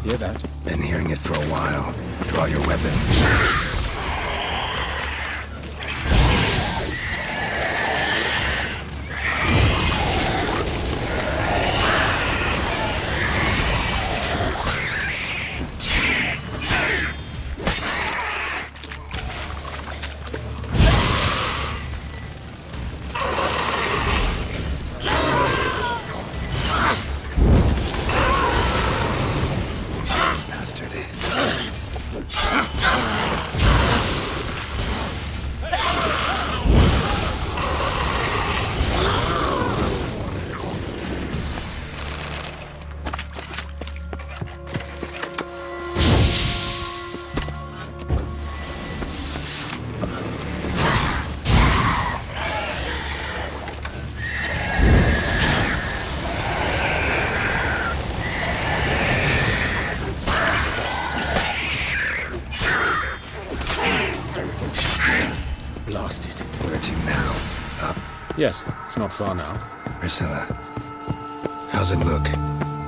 Hear that? Been hearing it for a while. Draw your weapon. Blast it. Where to now? Up. Yes, it's not far now. Priscilla. How's it look?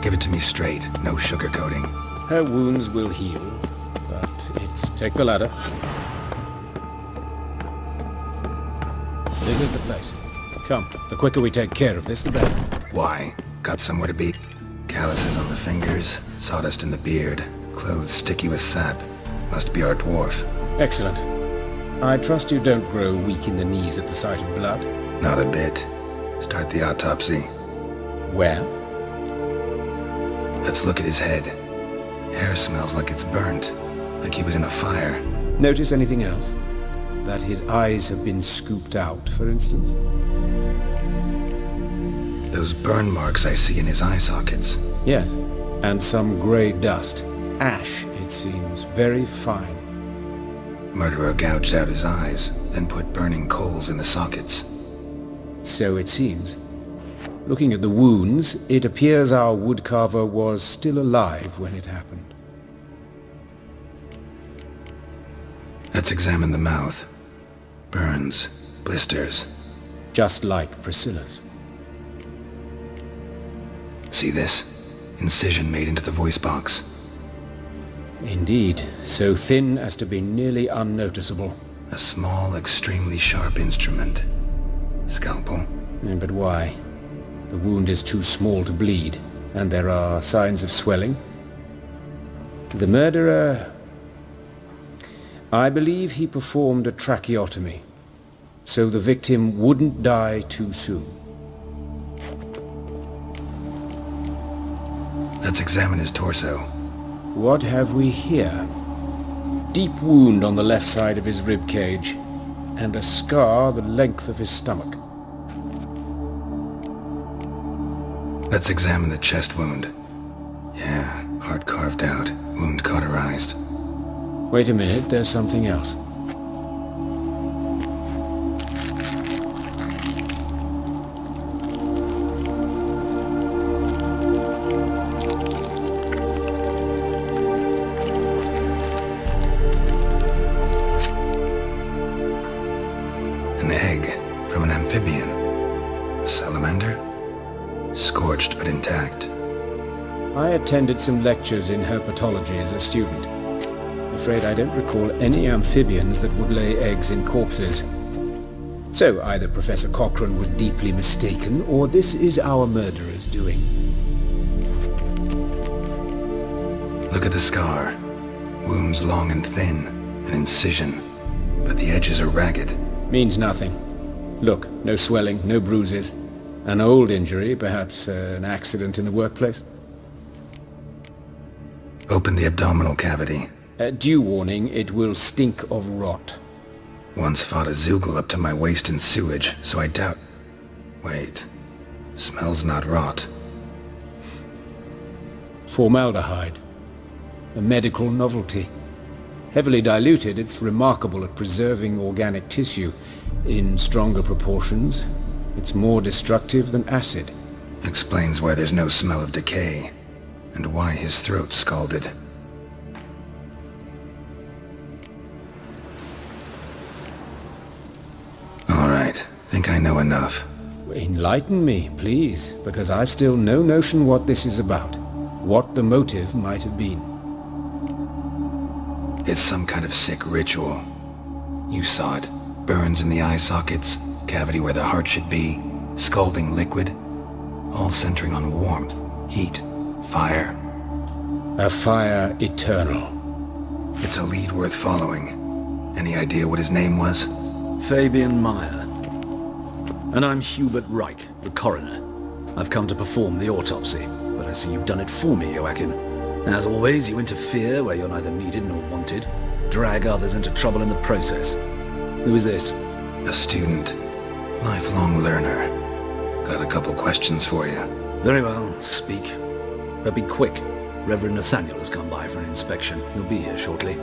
Give it to me straight, no sugarcoating. Her wounds will heal, but it's... Take the ladder. This is the place. Come, the quicker we take care of this, the better. Why? Got somewhere to be? Calluses on the fingers, sawdust in the beard, clothes sticky with sap. Must be our dwarf. Excellent. I trust you don't grow weak in the knees at the sight of blood. Not a bit. Start the autopsy. Where? Let's look at his head. Hair smells like it's burnt, like he was in a fire. Notice anything else? That his eyes have been scooped out, for instance? Those burn marks I see in his eye sockets. Yes, and some grey dust. Ash, it seems. Very fine. Murderer gouged out his eyes, then put burning coals in the sockets. So it seems. Looking at the wounds, it appears our woodcarver was still alive when it happened. Let's examine the mouth. Burns, blisters. Just like Priscilla's. See this? Incision made into the voice box. Indeed, so thin as to be nearly unnoticeable. A small, extremely sharp instrument. Scalpel. But why? The wound is too small to bleed, and there are signs of swelling. The murderer... I believe he performed a tracheotomy, so the victim wouldn't die too soon. Let's examine his torso. What have we here? Deep wound on the left side of his rib cage, and a scar the length of his stomach. Let's examine the chest wound. Yeah, heart carved out, wound cauterized. Wait a minute, there's something else. An egg from an amphibian. A salamander? Scorched but intact. I attended some lectures in herpetology as a student. Afraid I don't recall any amphibians that would lay eggs in corpses. So either Professor Cochrane was deeply mistaken, or this is our murderer's doing. Look at the scar. Wounds long and thin. An incision. But the edges are ragged. Means nothing. Look, no swelling, no bruises. An old injury, perhaps an accident in the workplace. Open the abdominal cavity. Due warning, it will stink of rot. Once fought a Zoogle up to my waist in sewage, so I doubt... Wait. Smells not rot. Formaldehyde. A medical novelty. Heavily diluted, it's remarkable at preserving organic tissue. In stronger proportions, it's more destructive than acid. Explains why there's no smell of decay, and why his throat's scalded. Alright, think I know enough. Enlighten me, please, because I've still no notion what this is about. what the motive might have been. It's some kind of sick ritual. You saw it. Burns in the eye sockets, cavity where the heart should be, scalding liquid, all centering on warmth, heat, fire. A fire eternal. It's a lead worth following. Any idea what his name was? Fabian Meyer. And I'm Hubert Reich, the coroner. I've come to perform the autopsy, but I see you've done it for me, Joachim. As always, you interfere where you're neither needed nor wanted, drag others into trouble in the process. Who is this? A student. Lifelong learner. Got a couple questions for you. Very well, speak. But be quick. Reverend Nathaniel has come by for an inspection. He'll be here shortly.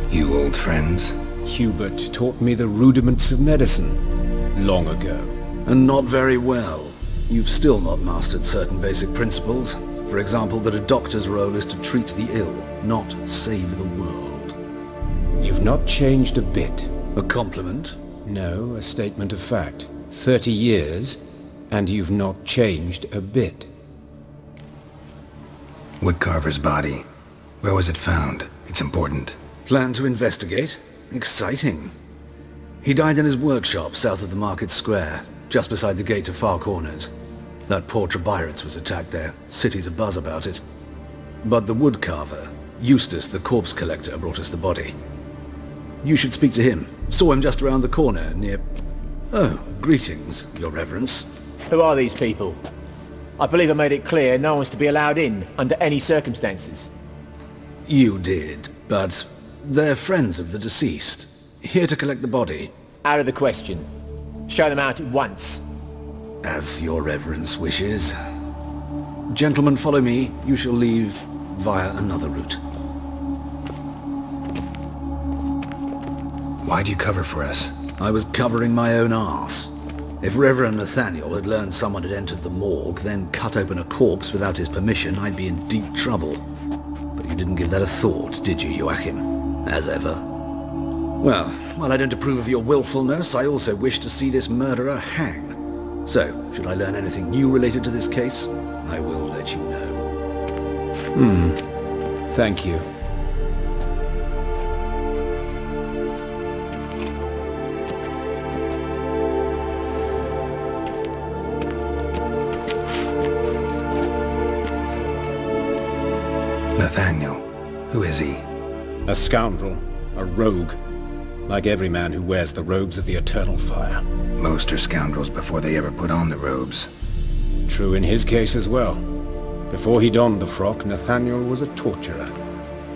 You old friends? Hubert taught me the rudiments of medicine long ago. And not very well. You've still not mastered certain basic principles. For example, that a doctor's role is to treat the ill, not save the world. You've not changed a bit. A compliment? No, a statement of fact. 30 years, and you've not changed a bit. Woodcarver's body. Where was it found? It's important. Plan to investigate? Exciting. He died in his workshop south of the Market Square, just beside the gate to Far Corners. That poor Trebirates was attacked there. City's abuzz about it. But the woodcarver, Eustace the corpse collector, brought us the body. You should speak to him. Saw him just around the corner near... Oh, greetings, Your Reverence. Who are these people? I believe I made it clear no one's to be allowed in under any circumstances. You did, but they're friends of the deceased. Here to collect the body. Out of the question. Show them out at once. As Your Reverence wishes. Gentlemen, follow me. You shall leave via another route. Why'd you cover for us? I was covering my own arse. If Reverend Nathaniel had learned someone had entered the morgue, then cut open a corpse without his permission, I'd be in deep trouble. But you didn't give that a thought, did you, Joachim? As ever. Well, while I don't approve of your willfulness, I also wish to see this murderer hang. So, should I learn anything new related to this case, I will let you know. Thank you. Nathaniel. Who is he? A scoundrel. A rogue. Like every man who wears the robes of the eternal fire. Most are scoundrels before they ever put on the robes. True in his case as well. Before he donned the frock, Nathaniel was a torturer.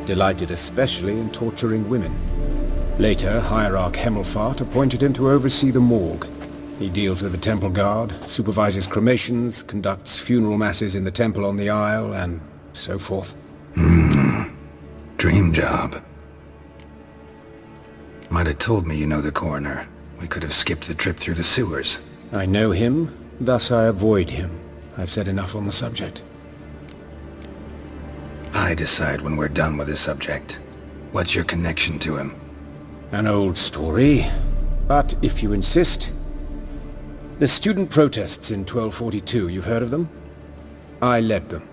Delighted especially in torturing women. Later, Hierarch Hemmelfart appointed him to oversee the morgue. He deals with the temple guard, supervises cremations, conducts funeral masses in the temple on the Isle, and so forth. Dream job. Might have told me you know the coroner. We could have skipped the trip through the sewers. I know him, thus I avoid him. I've said enough on the subject. I decide when we're done with this subject. What's your connection to him? An old story, but if you insist. The student protests in 1242, you've heard of them? I led them.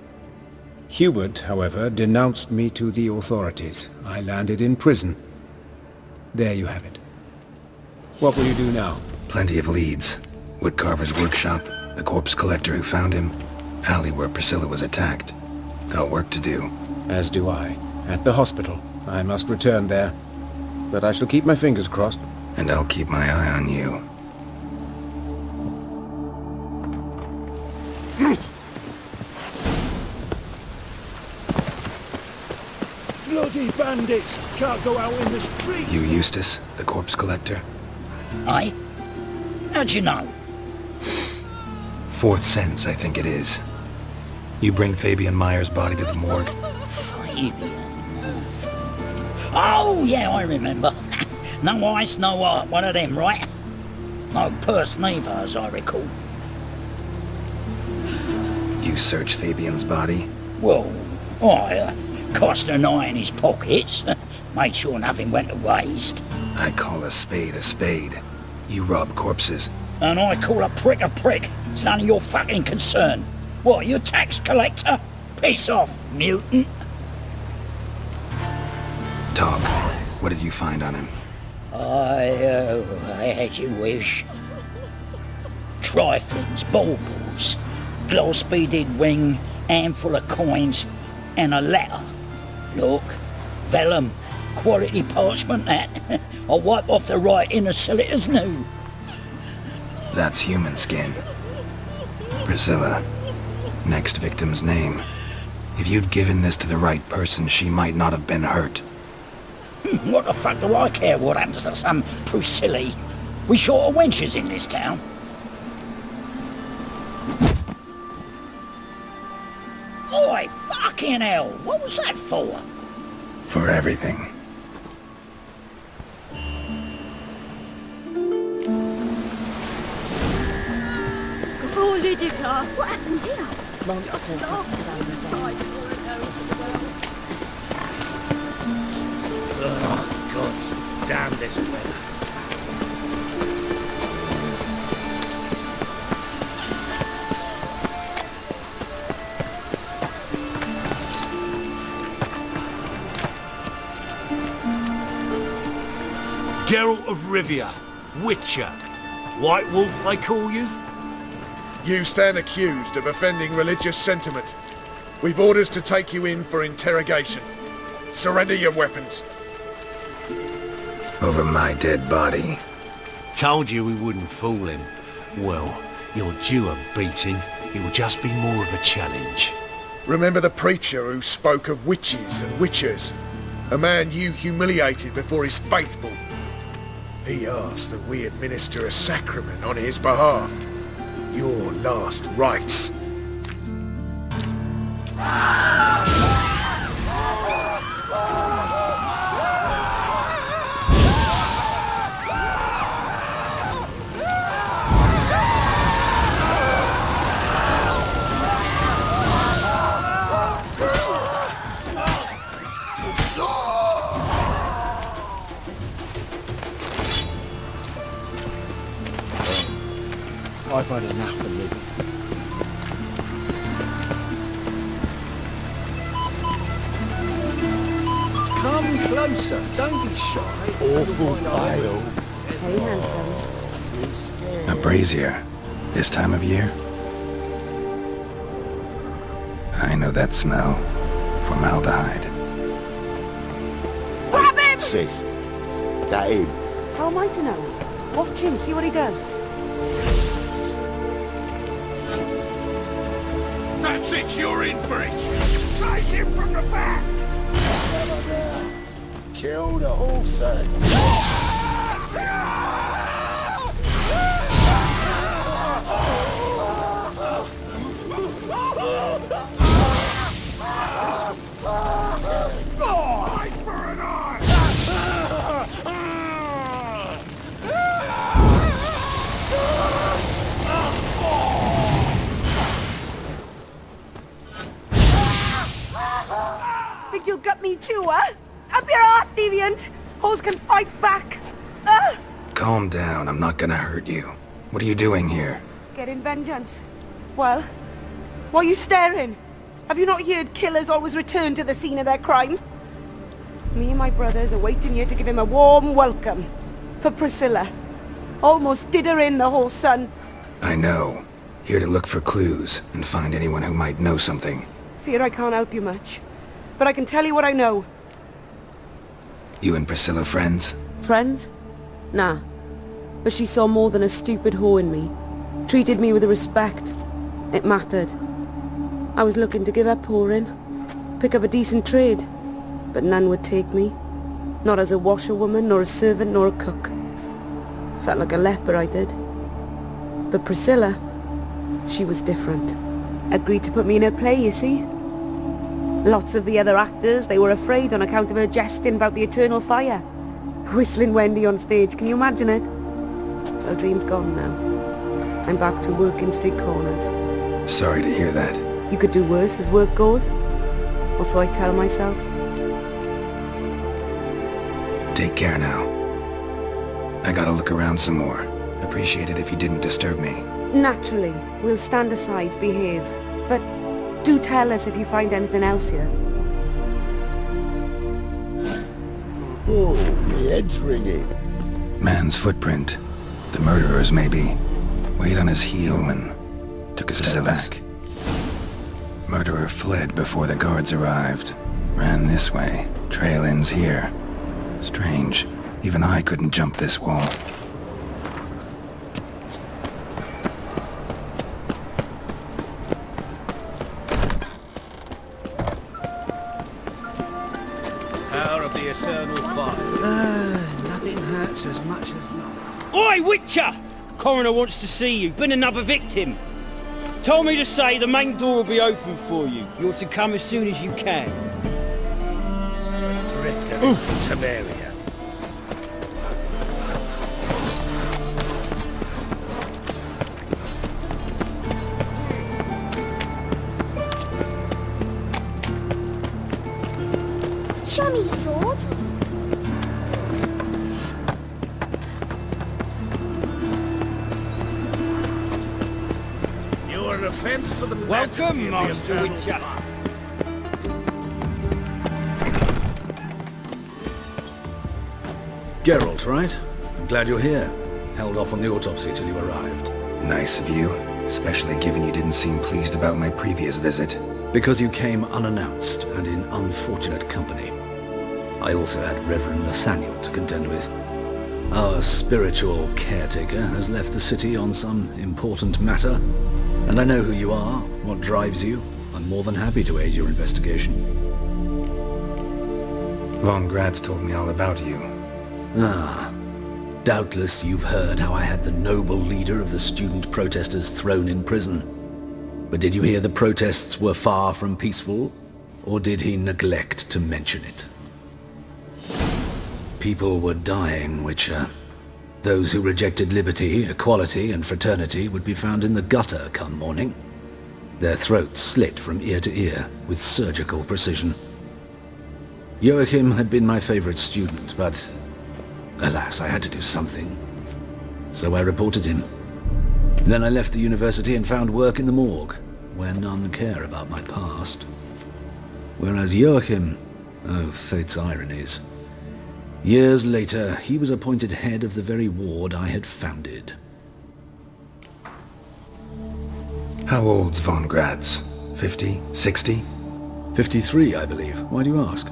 Hubert, however, denounced me to the authorities. I landed in prison. There you have it. What will you do now? Plenty of leads. Woodcarver's workshop, the corpse collector who found him, alley where Priscilla was attacked. Got work to do. As do I. At the hospital. I must return there. But I shall keep my fingers crossed. And I'll keep my eye on you. Bloody bandits! Can't go out in the streets! You Eustace, the corpse collector? Aye? How'd you know? Fourth sense, I think it is. You bring Fabian Meyer's body to the morgue. Fabian. Oh, yeah, I remember. No eyes, no heart, one of them, right? No purse neither, as I recall. You search Fabian's body? Well, I cast an eye in his pockets, made sure nothing went to waste. I call a spade a spade. You rob corpses. And I call a prick a prick. It's none of your fucking concern. What, you tax collector? Piss off, mutant. Talk. What did you find on him? As you wish. Triflings, baubles, gloss-beaded ring, handful of coins, and a letter. Look, vellum, quality parchment that. I'll wipe off the writing and sell it as new. That's human skin. Priscilla. Next victim's name. If you'd given this to the right person, she might not have been hurt. What the fuck do I care what happens to some Priscilla? We short of wenches in this town. Oi, fucking hell! What was that for? For everything. Oh, Lydica, what happened here? Monsters must have found the Oh, God, damn this weather. Geralt of Rivia, Witcher. White Wolf, they call you? You stand accused of offending religious sentiment. We've orders to take you in for interrogation. Surrender your weapons. Over my dead body. Told you we wouldn't fool him. Well, you're due a beating. It will just be more of a challenge. Remember the preacher who spoke of witches and witchers? A man you humiliated before his faithful. He asked that we administer a sacrament on his behalf. Your last rites. I've had enough of living. Come closer, don't be shy. Awful pale. Hey, handsome. A brazier. This time of year? I know that smell. Formaldehyde. Grab him! Sis, that him. How am I to know? Watch him, see what he does. That's it, you're in for it! Take him from the back! Kill the horse, sir. Eye for an eye! Think you'll gut me too, huh? Up your ass, deviant! Hoes can fight back! Calm down, I'm not gonna hurt you. What are you doing here? Getting vengeance. Well, why are you staring? Have you not heard killers always return to the scene of their crime? Me and my brothers are waiting here to give him a warm welcome. For Priscilla. Almost did her in, the whole son. I know. Here to look for clues and find anyone who might know something. Fear I can't help you much. But I can tell you what I know. You and Priscilla friends? Friends? Nah. But she saw more than a stupid whore in me. Treated me with respect. It mattered. I was looking to give her pouring. Pick up a decent trade. But none would take me. Not as a washerwoman, nor a servant, nor a cook. Felt like a leper, I did. But Priscilla, she was different. Agreed to put me in her play, you see? Lots of the other actors, they were afraid on account of her jesting about the eternal fire. Whistling Wendy on stage, can you imagine it? Well, dream's gone now. I'm back to working street corners. Sorry to hear that. You could do worse as work goes. Or so I tell myself. Take care now. I gotta look around some more. Appreciate it if you didn't disturb me. Naturally, we'll stand aside, behave. But do tell us if you find anything else here. Oh, my head's ringing. Man's footprint. The murderer's maybe. Weighed on his heel and took a step back. Murderer fled before the guards arrived. Ran this way. Trail ends here. Strange. Even I couldn't jump this wall. Power of the eternal fire. Nothing hurts as much as love. Oi, Witcher! Coroner wants to see you. Been another victim. Told me to say the main door will be open for you. You're to come as soon as you can. Drifter in from Temeria. Show me your sword. You're an offence to the Welcome, majesty of the Master eternal Witcher. fire. Geralt, right? I'm glad you're here. Held off on the autopsy till you arrived. Nice of you. Especially given you didn't seem pleased about my previous visit. Because you came unannounced and in unfortunate company. I also had Reverend Nathaniel to contend with. Our spiritual caretaker has left the city on some important matter, and I know who you are, what drives you. I'm more than happy to aid your investigation. Von Grad's told me all about you. Ah, doubtless you've heard how I had the noble leader of the student protesters thrown in prison. But did you hear the protests were far from peaceful, or did he neglect to mention it? People were dying, Witcher. Those who rejected liberty, equality, and fraternity would be found in the gutter come morning. Their throats slit from ear to ear with surgical precision. Joachim had been my favorite student, but alas, I had to do something. So I reported him. Then I left the university and found work in the morgue, where none care about my past. Whereas Joachim, oh, fate's ironies. Years later, he was appointed head of the very ward I had founded. How old's Von Grad's? 50? 60? 53, I believe. Why do you ask?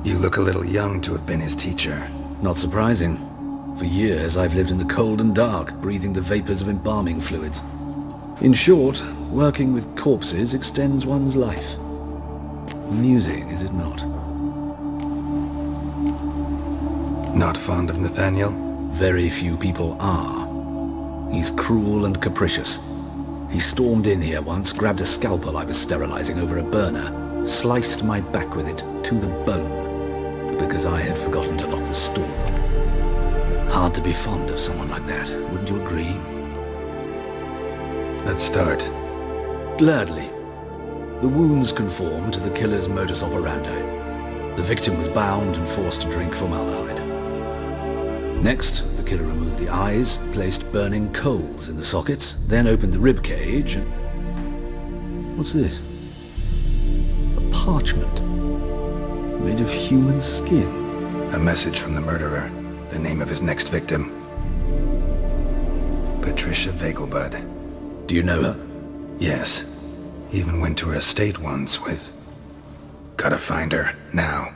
You look a little young to have been his teacher. Not surprising. For years, I've lived in the cold and dark, breathing the vapors of embalming fluids. In short, working with corpses extends one's life. Amusing, is it not? Not fond of Nathaniel? Very few people are. He's cruel and capricious. He stormed in here once, grabbed a scalpel I was sterilizing over a burner, sliced my back with it to the bone, because I had forgotten to lock the store. Hard to be fond of someone like that, wouldn't you agree? Let's start. Gladly. The wounds conform to the killer's modus operandi. The victim was bound and forced to drink formaldehyde. Next, the killer removed the eyes, placed burning coals in the sockets, then opened the rib cage and... What's this? A parchment. Made of human skin. A message from the murderer. The name of his next victim. Patricia Vegelbud. Do you know her? Yes. Even went to her estate once with... Gotta find her, now.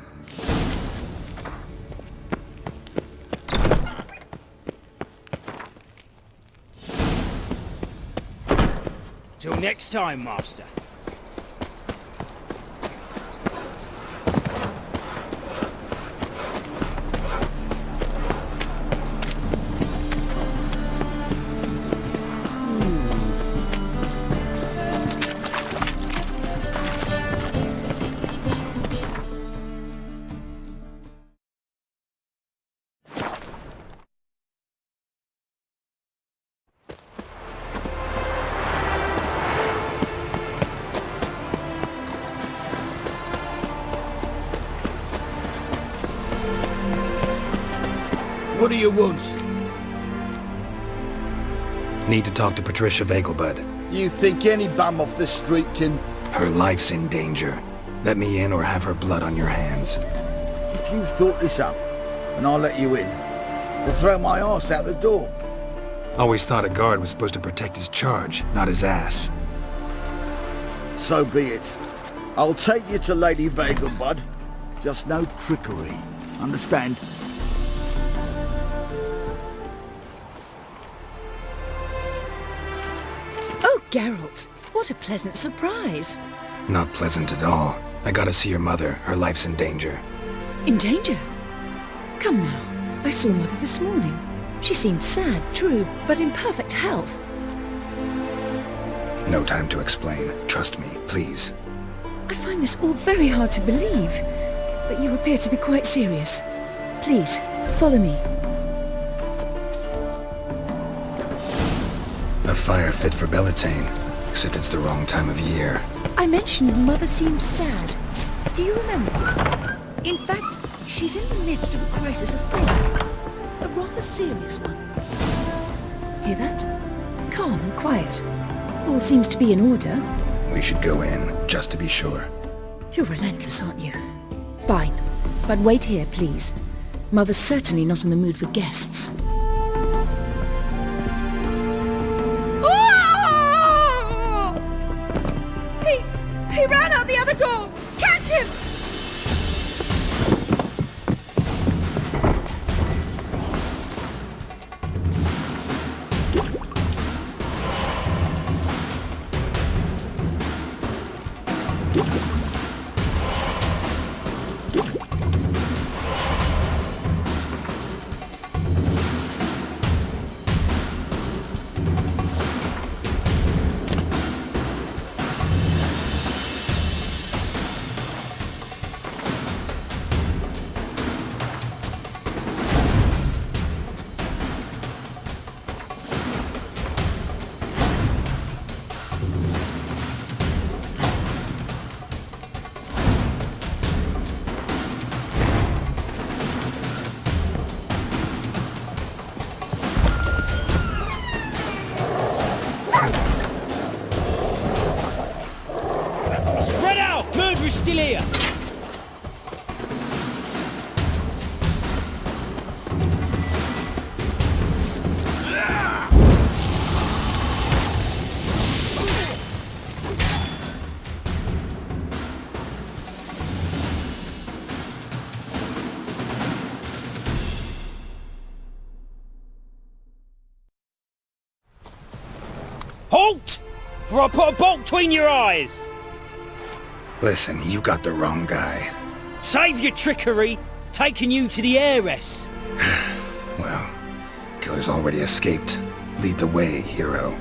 Till next time, Master. What do you want? Need to talk to Patricia Vegelbud. You think any bum off the street can... Her life's in danger. Let me in or have her blood on your hands. If you thought this up, and I'll let you in, they'll throw my arse out the door. Always thought a guard was supposed to protect his charge, not his ass. So be it. I'll take you to Lady Vegelbud. Just no trickery. Understand? Oh, Geralt, what a pleasant surprise. Not pleasant at all. I gotta see your mother. Her life's in danger. In danger? Come now, I saw Mother this morning. She seemed sad, true, but in perfect health. No time to explain. Trust me, please. I find this all very hard to believe, but you appear to be quite serious. Please, follow me. A fire fit for Bellatane, except it's the wrong time of year. I mentioned Mother seemed sad. Do you remember? In fact, she's in the midst of a crisis of faith. A rather serious one. Hear that? Calm and quiet. All seems to be in order. We should go in, just to be sure. You're relentless, aren't you? Fine. But wait here, please. Mother's certainly not in the mood for guests. He ran out the other door! Catch him! Still here. Halt! For I put a bolt between your eyes. Listen, you got the wrong guy. Save your trickery, taking you to the heiress. Well, killer's already escaped. Lead the way, hero.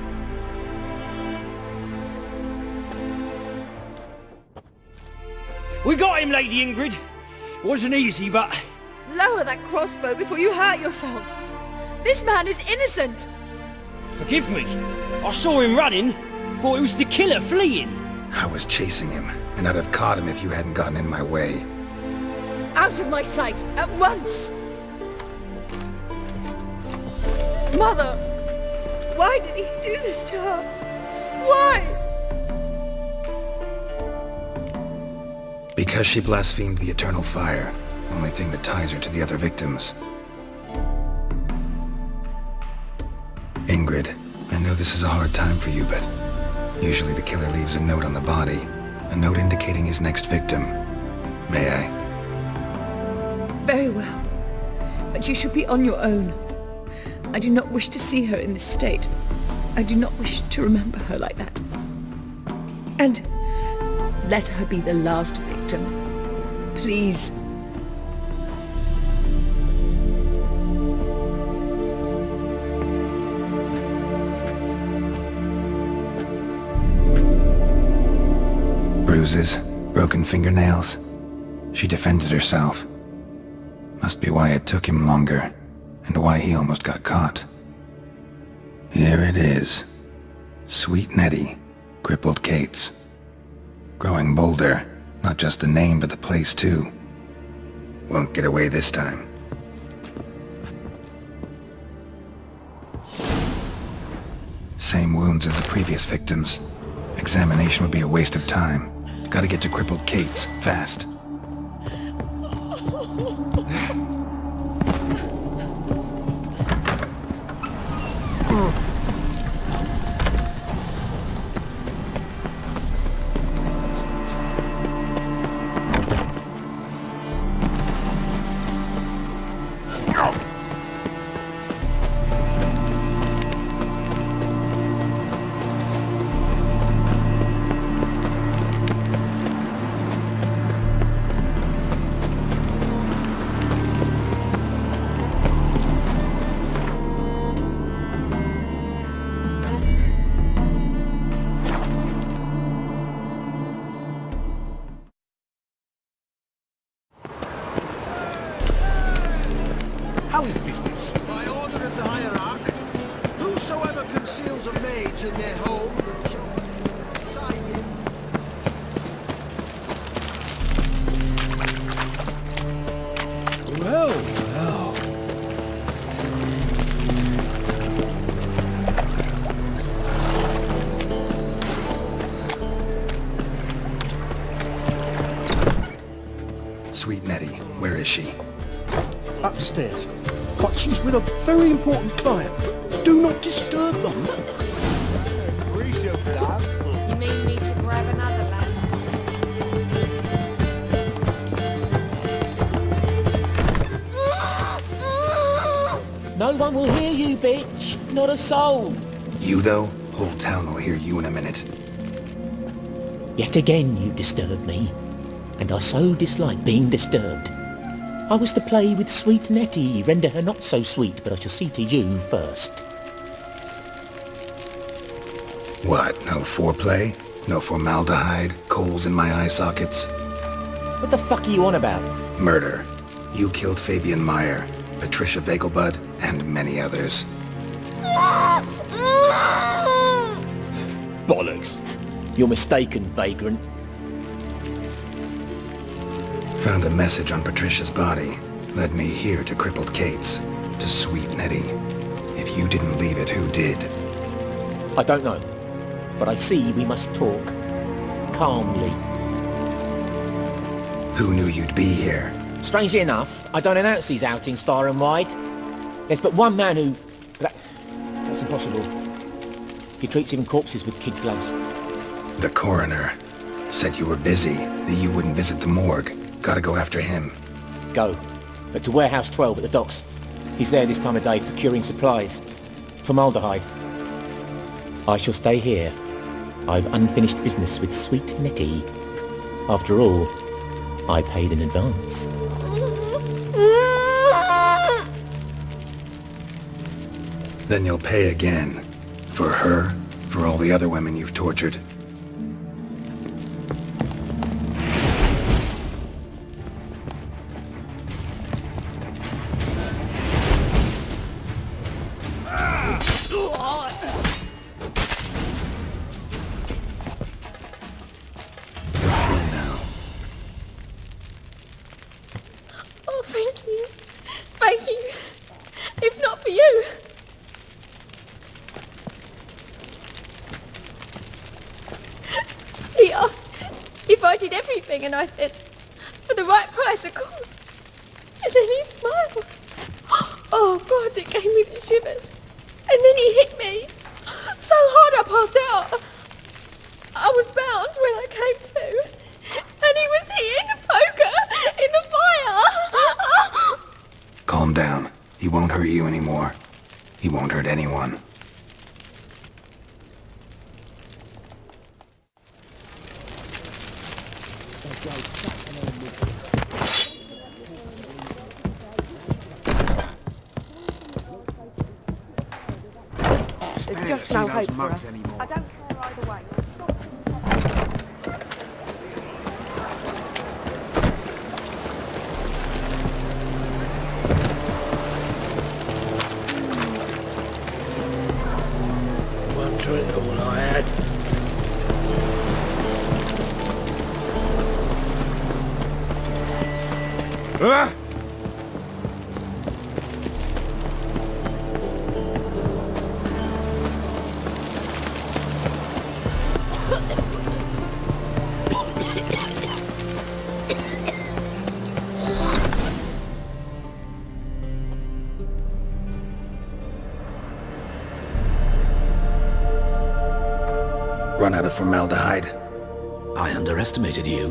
We got him, Lady Ingrid. Wasn't easy, but... Lower that crossbow before you hurt yourself. This man is innocent. Forgive me. I saw him running. Thought it was the killer fleeing. I was chasing him, and I'd have caught him if you hadn't gotten in my way. Out of my sight, at once! Mother! Why did he do this to her? Why? Because she blasphemed the eternal fire. Only thing that ties her to the other victims. Ingrid, I know this is a hard time for you, but usually the killer leaves a note on the body. A note indicating his next victim. May I? Very well. But you should be on your own. I do not wish to see her in this state. I do not wish to remember her like that. And let her be the last victim. Please. Bruises, broken fingernails. She defended herself. Must be why it took him longer, and why he almost got caught. Here it is. Sweet Nettie, crippled Kate's. Growing bolder, not just the name but the place too. Won't get away this time. same wounds as the previous victims. Examination would be a waste of time. Gotta get to crippled Kate's, fast. How is business? By order of the hierarch, whosoever conceals a mage in their home shall be beside him. Well, well. Sweet Nettie, where is she? Upstairs. But she's with a very important client. Do not disturb them. You mean me to grab another lad? No one will hear you, bitch. Not a soul. You, though? Whole town will hear you in a minute. Yet again you disturb me, and I so dislike being disturbed. I was to play with sweet Nettie, render her not so sweet, but I shall see to you first. What, no foreplay? No formaldehyde? Coals in my eye sockets? What the fuck are you on about? Murder. You killed Fabian Meyer, Patricia Vegelbud, and many others. Bollocks. You're mistaken, vagrant. Found a message on Patricia's body. Led me here to crippled Kate's. To sweet Nettie. If you didn't leave it, who did? I don't know, but I see we must talk. Calmly. Who knew you'd be here? Strangely enough, I don't announce these outings far and wide. There's but one man who... That's impossible. He treats even corpses with kid gloves. The coroner. Said you were busy, that you wouldn't visit the morgue. Gotta go after him. Go. But to Warehouse 12 at the docks. He's there this time of day procuring supplies. Formaldehyde. I shall stay here. I've unfinished business with sweet Nettie. After all, I paid in advance. Then you'll pay again. For her, for all the other women you've tortured. Oh, thank you. Thank you. If not for you. He asked if I did everything, and I said, for the right price, of course. And then he smiled. Oh, God, it gave me the shivers. And then he hit me. So hard I passed out. I was bound when I came to. And he was hitting a poker in the fire. Calm down. He won't hurt you anymore. He won't hurt anyone. There's just no hope for us. I don't care either way. One drink all I had. run out of formaldehyde. I underestimated you.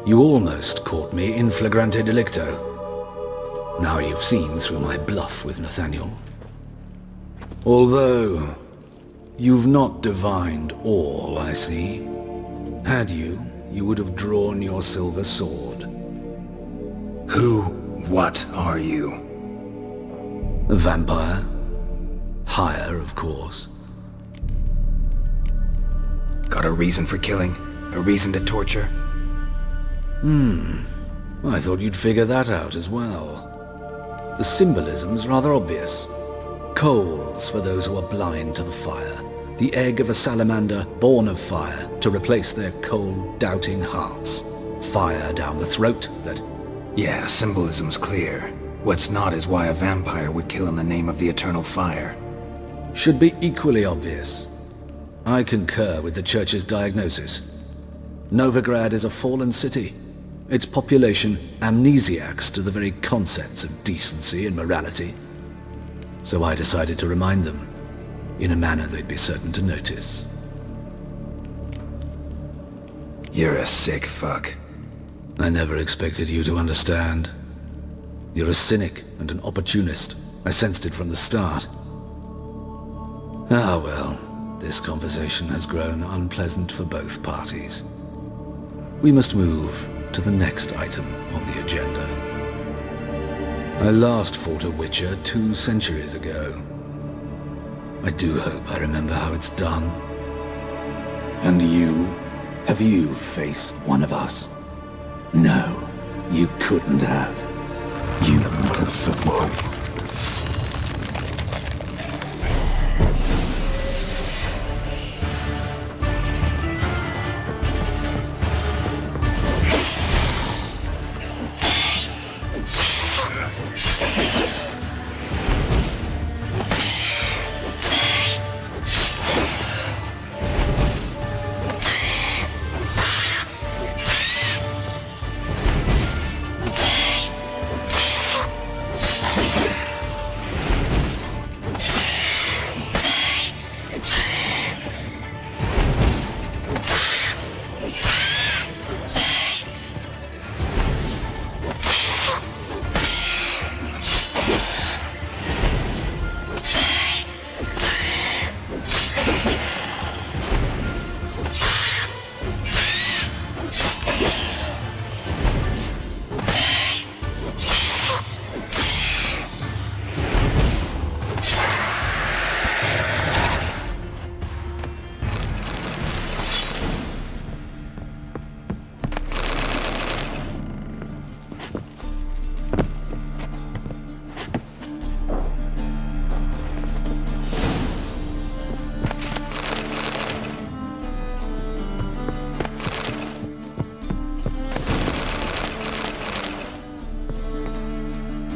You almost caught me in flagrante delicto. Now you've seen through my bluff with Nathaniel. Although, you've not divined all, I see. Had you, you would have drawn your silver sword. What are you? A vampire. Higher, of course. Got a reason for killing? A reason to torture? I thought you'd figure that out as well. The symbolism's rather obvious. Coals for those who are blind to the fire. The egg of a salamander born of fire to replace their cold, doubting hearts. Fire down the throat that... Yeah, symbolism's clear. What's not is why a vampire would kill in the name of the eternal fire. should be equally obvious. I concur with the Church's diagnosis. Novigrad is a fallen city. Its population amnesiacs to the very concepts of decency and morality. So I decided to remind them, in a manner they'd be certain to notice. You're a sick fuck. I never expected you to understand. You're a cynic and an opportunist. I sensed it from the start. Ah well, this conversation has grown unpleasant for both parties. We must move to the next item on the agenda. I last fought a Witcher 2 centuries ago. I do hope I remember how it's done. And you? Have you faced one of us? No, you couldn't have. You would have survived.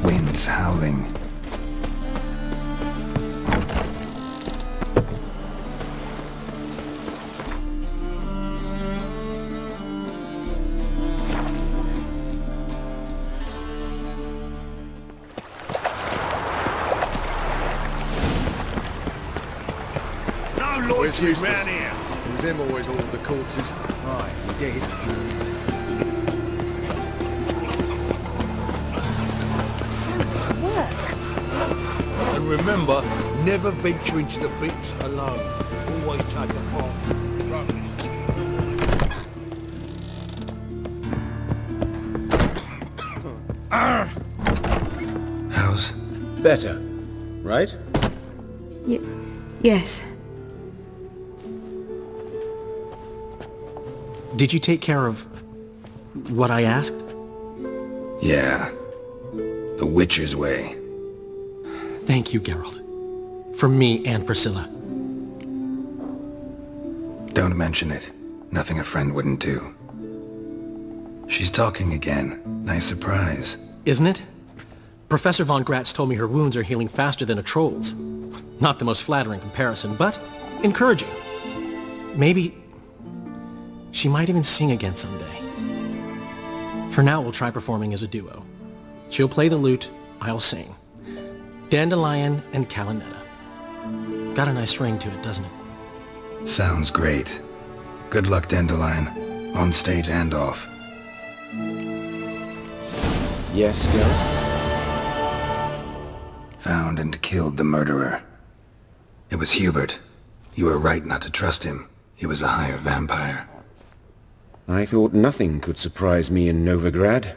Wind's howling. No Where's loitering Eustace? round here. It was him always ordered the corpses. Aye, he did. So much work. And remember, never venture into the pits alone. Always take a partner. How's... Better, right? Yes. Did you take care of what I asked? Yeah. The Witcher's way. Thank you, Geralt. For me and Priscilla. Don't mention it. Nothing a friend wouldn't do. She's talking again. Nice surprise. Isn't it? Professor von Gratz told me her wounds are healing faster than a troll's. Not the most flattering comparison, but encouraging. Maybe she might even sing again someday. For now, we'll try performing as a duo. She'll play the lute, I'll sing. Dandelion and Calinetta. Got a nice ring to it, doesn't it? Sounds great. Good luck, Dandelion. On stage and off. Yes, Geralt? Found and killed the murderer. It was Hubert. You were right not to trust him. He was a higher vampire. I thought nothing could surprise me in Novigrad.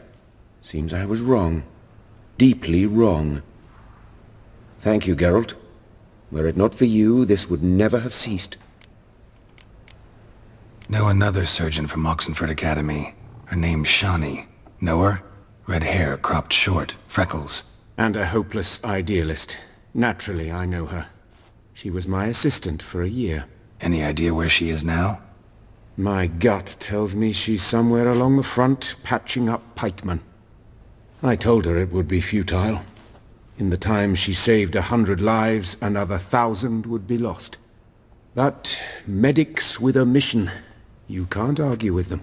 Seems I was wrong. Deeply wrong. Thank you, Geralt. Were it not for you, this would never have ceased. Know another surgeon from Oxenford Academy. Her name's Shawnee. Know her? Red hair, cropped short, freckles. And a hopeless idealist. Naturally, I know her. She was my assistant for a year. Any idea where she is now? My gut tells me she's somewhere along the front, patching up pikemen. I told her it would be futile. In the time she saved 100 lives, another 1,000 would be lost. But medics with a mission, you can't argue with them.